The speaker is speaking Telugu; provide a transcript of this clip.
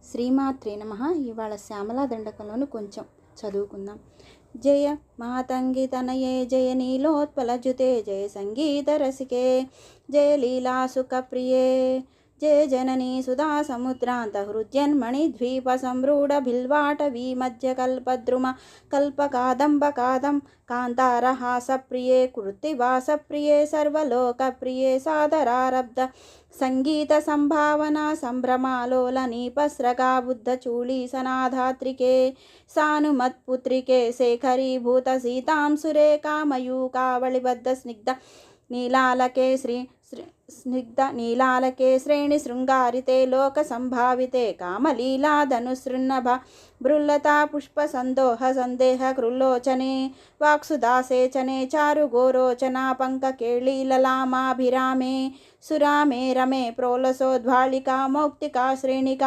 శ్రీమాత్రే నమః. ఇవాళ శ్యామల దండకంలోను కొంచెం చదువుకుందాం. జయ మాతంగి తనయే జయ నీలోత్పలజుతే జయ సంగీత రసికే జయ లీలా సుఖప్రియే జయ జననీ సుధా సముద్రాంత హృద్యన్మణి ద్వీప సంరూఢ బిల్వాటవీ మధ్య కల్పద్రుమ కల్పకాదంబ కాదం కాంతారహాస ప్రియే కృత్తివాస ప్రియే సర్వలోక ప్రియే సాదరారబ్ధ సంగీత సంభావనా సంభ్రమాలోల నీపస్రగా బుద్ధ చూళీ సనాధాత్రికే సానుమత్పుత్రికే శేఖరీభూత సీతాం సురే కామయూకావళిబద్ధ స్నిగ్ధ నీలాలకే స్నిగ్ధ నీలాలకే శ్రేణి శృంగారితే లోక సంభావితే కామలీలాధనుసృన్నభ బృల్లతా పుష్ప సందోహ సందేహ కృల్లోచనే వాక్సుదాసేచనే చారు గోరోచనా పంక కేళీలలామాభిరామే సురామే రమే ప్రోలసోద్వాళికా మౌక్తికా శ్రేణికా